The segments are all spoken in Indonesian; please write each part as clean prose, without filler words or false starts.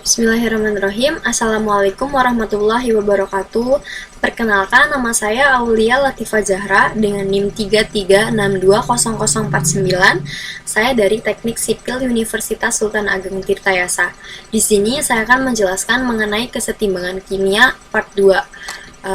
Bismillahirrahmanirrahim. Assalamualaikum warahmatullahi wabarakatuh. Perkenalkan, nama saya Aulia Latifah Zahra dengan NIM 33620049. Saya dari Teknik Sipil Universitas Sultan Ageng Tirtayasa. Di sini saya akan menjelaskan mengenai kesetimbangan kimia part 2.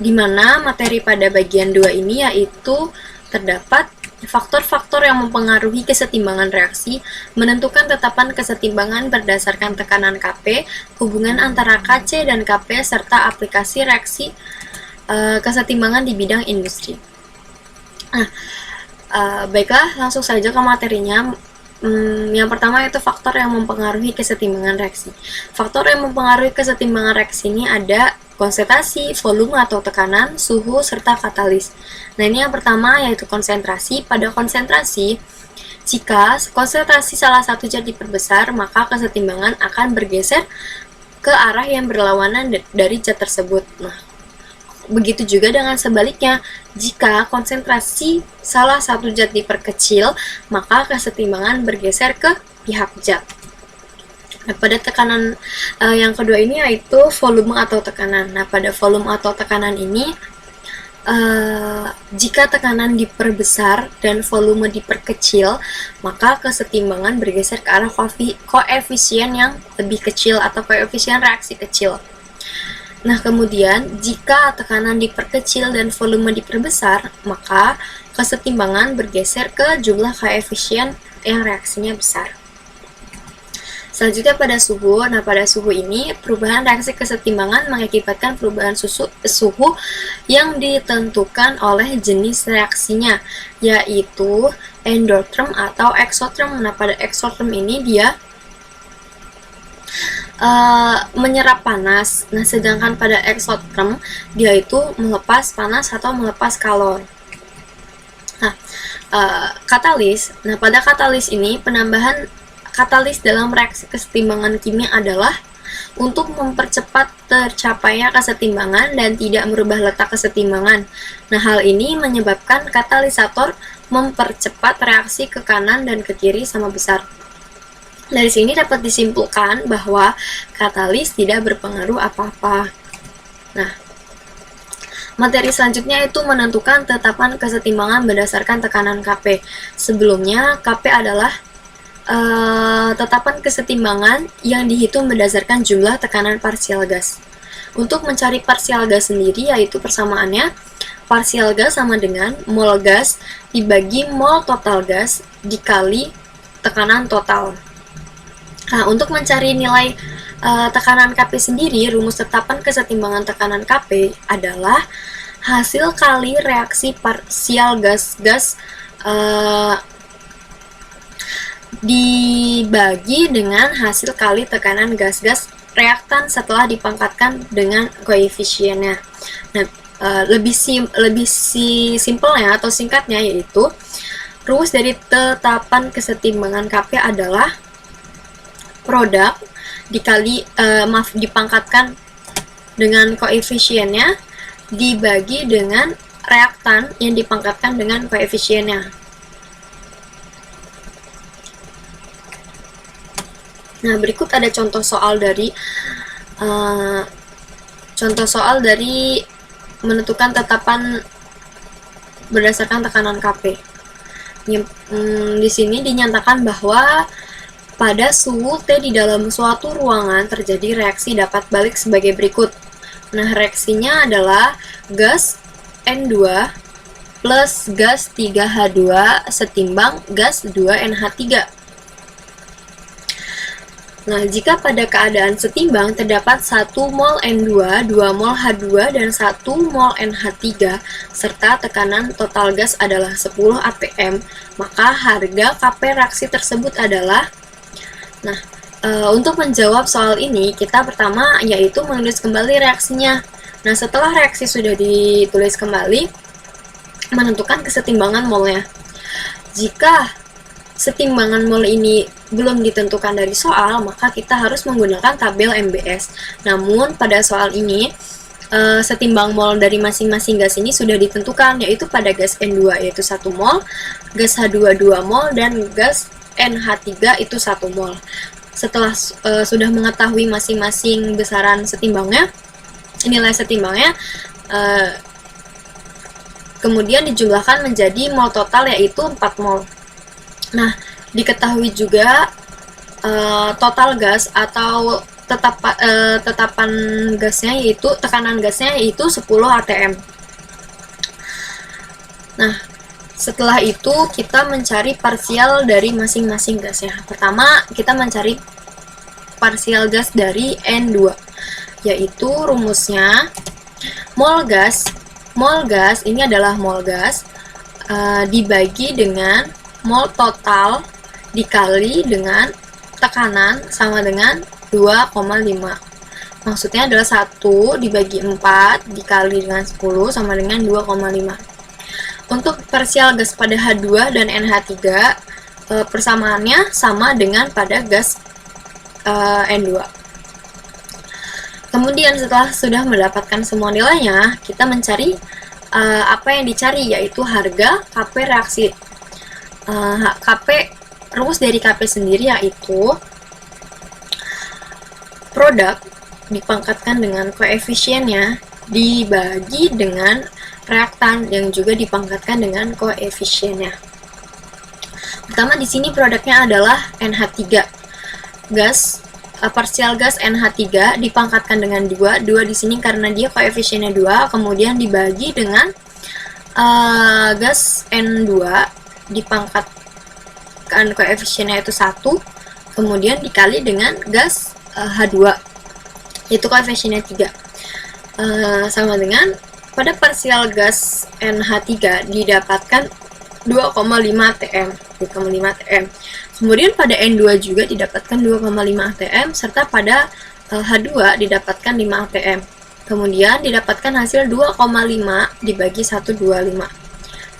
Di mana materi pada bagian 2 ini yaitu terdapat faktor-faktor yang mempengaruhi kesetimbangan reaksi, menentukan tetapan kesetimbangan berdasarkan tekanan Kp, hubungan antara Kc dan Kp, serta aplikasi reaksi kesetimbangan di bidang industri. Baiklah, langsung saja ke materinya. Yang pertama itu faktor yang mempengaruhi kesetimbangan reaksi. Faktor yang mempengaruhi kesetimbangan reaksi ini ada konsentrasi, volume atau tekanan, suhu, serta katalis. Nah, ini yang pertama yaitu konsentrasi. Pada konsentrasi, jika konsentrasi salah satu zat diperbesar, maka kesetimbangan akan bergeser ke arah yang berlawanan dari zat tersebut. Nah, begitu juga dengan sebaliknya, jika konsentrasi salah satu zat diperkecil, maka kesetimbangan bergeser ke pihak zat. Nah, pada tekanan yang kedua ini yaitu volume atau tekanan. Nah, pada volume atau tekanan ini, jika tekanan diperbesar dan volume diperkecil, maka kesetimbangan bergeser ke arah koefisien yang lebih kecil atau koefisien reaksi kecil. Nah, kemudian jika tekanan diperkecil dan volume diperbesar, maka kesetimbangan bergeser ke jumlah koefisien yang reaksinya besar. Selanjutnya pada suhu. Nah, pada suhu ini perubahan reaksi kesetimbangan mengakibatkan perubahan suhu yang ditentukan oleh jenis reaksinya, yaitu endotherm atau exotherm. Nah, pada exotherm ini dia menyerap panas. Nah, sedangkan pada exotherm dia itu melepas panas atau melepas kalor. Nah, katalis. Nah, pada katalis ini penambahan katalis dalam reaksi kesetimbangan kimia adalah untuk mempercepat tercapainya kesetimbangan dan tidak merubah letak kesetimbangan. Nah, hal ini menyebabkan katalisator mempercepat reaksi ke kanan dan ke kiri sama besar. Dari sini dapat disimpulkan bahwa katalis tidak berpengaruh apa-apa. Nah, materi selanjutnya itu menentukan tetapan kesetimbangan berdasarkan tekanan Kp. Sebelumnya, Kp adalah tetapan kesetimbangan yang dihitung berdasarkan jumlah tekanan parsial gas. Untuk mencari parsial gas sendiri, yaitu persamaannya parsial gas sama dengan mol gas dibagi mol total gas dikali tekanan total. Nah, untuk mencari nilai tekanan Kp sendiri, rumus tetapan kesetimbangan tekanan Kp adalah hasil kali reaksi parsial gas-gas dibagi dengan hasil kali tekanan gas-gas reaktan setelah dipangkatkan dengan koefisiennya. Nah, lebih simpelnya atau singkatnya yaitu rumus dari tetapan kesetimbangan Kp adalah produk dikali dipangkatkan dengan koefisiennya dibagi dengan reaktan yang dipangkatkan dengan koefisiennya. Nah, berikut ada contoh soal dari menentukan tetapan berdasarkan tekanan Kp. Di sini dinyatakan bahwa pada suhu T di dalam suatu ruangan terjadi reaksi dapat balik sebagai berikut. Nah, reaksinya adalah gas N2 plus gas 3H2 setimbang gas 2NH3. Nah, jika pada keadaan setimbang terdapat 1 mol N2, 2 mol H2, dan 1 mol NH3, serta tekanan total gas adalah 10 atm, maka harga Kp reaksi tersebut adalah. Nah, untuk menjawab soal ini, kita pertama yaitu menulis kembali reaksinya. Nah, setelah reaksi sudah ditulis kembali, menentukan kesetimbangan molnya. Jika setimbangan mol ini belum ditentukan dari soal, maka kita harus menggunakan tabel MBS. Namun, pada soal ini, setimbang mol dari masing-masing gas ini sudah ditentukan, yaitu pada gas N2 yaitu 1 mol, gas H2 2 mol, dan gas NH3 itu 1 mol. setelah sudah mengetahui masing-masing besaran setimbangnya, nilai setimbangnya, kemudian dijumlahkan menjadi mol total, yaitu 4 mol. Nah, diketahui juga total gas atau tetapan gasnya, yaitu tekanan gasnya, yaitu 10 atm. Nah, setelah itu kita mencari parsial dari masing-masing gasnya. Pertama, kita mencari parsial gas dari N2, yaitu rumusnya mol gas ini adalah mol gas dibagi dengan mol total dikali dengan tekanan sama dengan 2,5. Maksudnya adalah 1 dibagi 4 dikali dengan 10 sama dengan 2,5. Untuk parsial gas pada H2 dan NH3, persamaannya sama dengan pada gas N2. Kemudian setelah sudah mendapatkan semua nilainya, kita mencari apa yang dicari, yaitu harga Kp reaksi. Rumus dari Kp sendiri yaitu produk dipangkatkan dengan koefisiennya dibagi dengan reaktan yang juga dipangkatkan dengan koefisiennya. Pertama di sini produknya adalah NH3. Parsial gas NH3 dipangkatkan dengan 2 di sini karena dia koefisiennya 2, kemudian dibagi dengan gas N2 dipangkatkan koefisiennya itu 1, kemudian dikali dengan gas H2 yaitu koefisiennya 3, sama dengan pada parsial gas NH3 didapatkan 2,5 atm. Kemudian pada N2 juga didapatkan 2,5 atm, serta pada H2 didapatkan 5 atm. Kemudian didapatkan hasil 2,5 dibagi 125,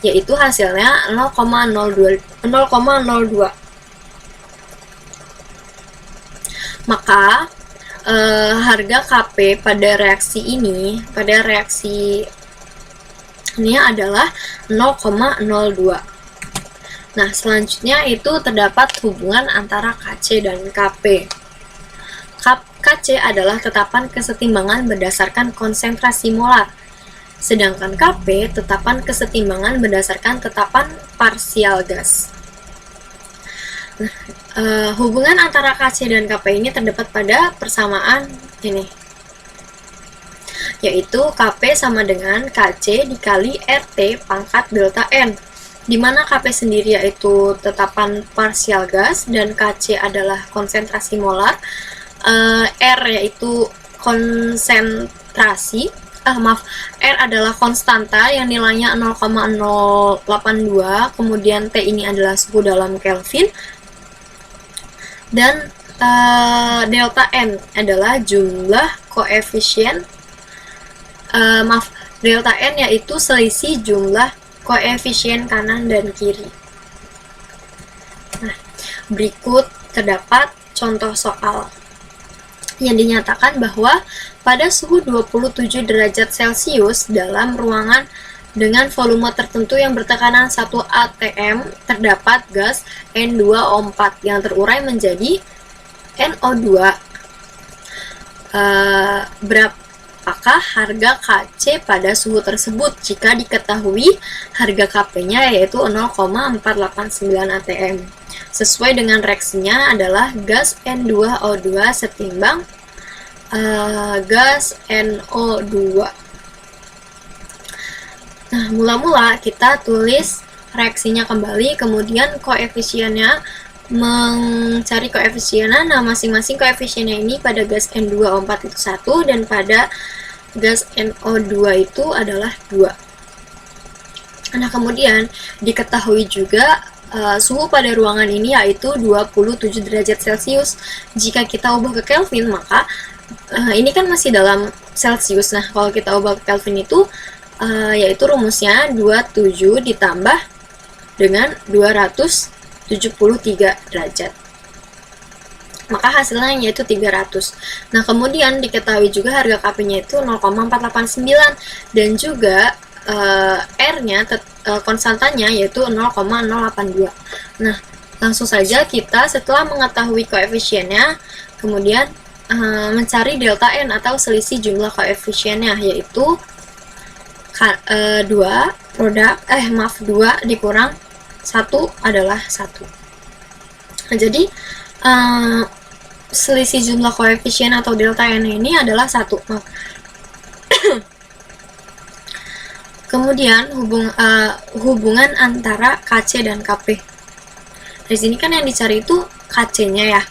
yaitu hasilnya 0,02. Maka harga Kp pada reaksi ini adalah 0,02. Nah, selanjutnya itu terdapat hubungan antara Kc dan Kp. Kc adalah tetapan kesetimbangan berdasarkan konsentrasi molar, sedangkan Kp tetapan kesetimbangan berdasarkan tetapan parsial gas. Nah, hubungan antara Kc dan Kp ini terdapat pada persamaan ini, yaitu Kp sama dengan Kc dikali RT pangkat delta N, di mana Kp sendiri yaitu tetapan parsial gas dan Kc adalah konsentrasi molar, R yaitu konsentrasi, R adalah konstanta yang nilainya 0,082, kemudian T ini adalah suhu dalam Kelvin, dan delta N adalah jumlah koefisien delta N yaitu selisih jumlah koefisien kanan dan kiri. Nah, berikut terdapat contoh soal yang dinyatakan bahwa pada suhu 27 derajat Celcius dalam ruangan dengan volume tertentu yang bertekanan 1 atm terdapat gas N2O4 yang terurai menjadi NO2. Berapakah harga Kc pada suhu tersebut jika diketahui harga Kp-nya yaitu 0,489 atm? Sesuai dengan reaksinya adalah gas N2O2 setimbang gas NO2. Nah, mula-mula kita tulis reaksinya kembali, kemudian koefisiennya, mencari koefisiennya. Nah, masing-masing koefisiennya ini pada gas N2O4 itu 1 dan pada gas NO2 itu adalah 2. Nah, kemudian diketahui juga suhu pada ruangan ini yaitu 27 derajat Celcius. Jika kita ubah ke Kelvin, maka ini kan masih dalam Celcius. Nah, kalau kita ubah ke Kelvin itu yaitu rumusnya 27 ditambah dengan 273 derajat. Maka hasilnya yaitu 300. Nah, kemudian diketahui juga harga Kp-nya itu 0,489 dan juga R-nya konstantanya yaitu 0,082. Nah, Langsung saja kita setelah mengetahui koefisiennya, kemudian mencari delta N atau selisih jumlah koefisiennya, yaitu 2 dikurang 1 adalah 1. Nah, jadi selisih jumlah koefisien atau delta N ini adalah 1. Kemudian hubungan antara KC dan KP. Di sini kan yang dicari itu KC-nya ya.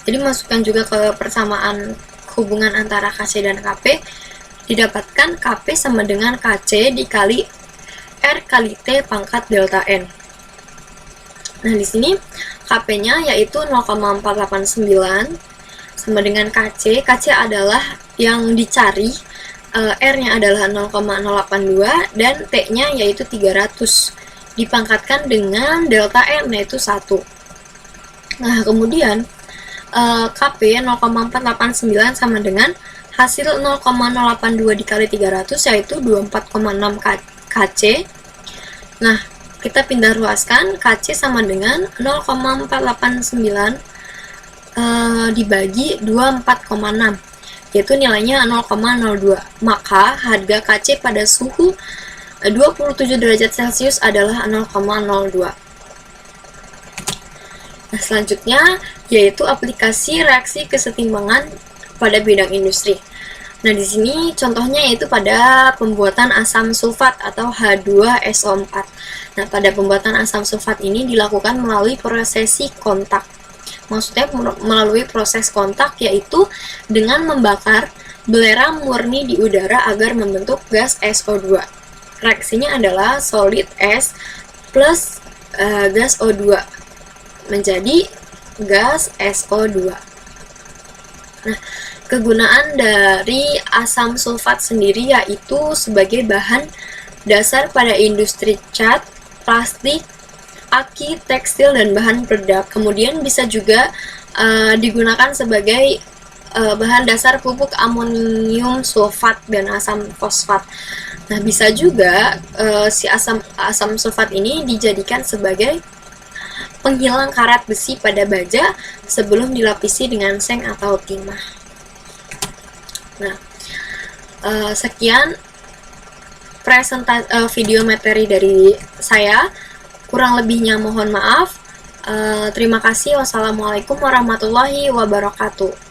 Jadi masukkan juga ke persamaan hubungan antara KC dan KP, didapatkan KP sama dengan KC dikali R kali T pangkat delta N. Nah, di sini KP-nya yaitu 0,489 sama dengan KC. KC adalah yang dicari, R-nya adalah 0,082 dan T-nya yaitu 300. Dipangkatkan dengan delta N yaitu 1. Nah, kemudian KP 0,489 sama dengan hasil 0,082 dikali 300 yaitu 24,6 KC. Nah, kita pindah ruaskan, KC sama dengan 0,489 dibagi 24,6, yaitu nilainya 0,02. Maka harga KC pada suhu 27 derajat Celcius adalah 0,02. Nah, selanjutnya yaitu aplikasi reaksi kesetimbangan pada bidang industri. Nah, di sini contohnya yaitu pada pembuatan asam sulfat atau H2SO4. Nah, pada pembuatan asam sulfat ini dilakukan melalui prosesi kontak. Maksudnya melalui proses kontak yaitu dengan membakar belerang murni di udara agar membentuk gas SO2. Reaksinya adalah solid S plus gas O2 menjadi gas SO2. Nah, kegunaan dari asam sulfat sendiri yaitu sebagai bahan dasar pada industri cat, plastik, aki, tekstil, dan bahan peledak. Kemudian bisa juga digunakan sebagai bahan dasar pupuk amonium sulfat dan asam fosfat. Nah, bisa juga si asam sulfat ini dijadikan sebagai penghilang karat besi pada baja sebelum dilapisi dengan seng atau timah. Nah, sekian video materi dari saya. Kurang lebihnya mohon maaf. Terima kasih. Wassalamualaikum warahmatullahi wabarakatuh.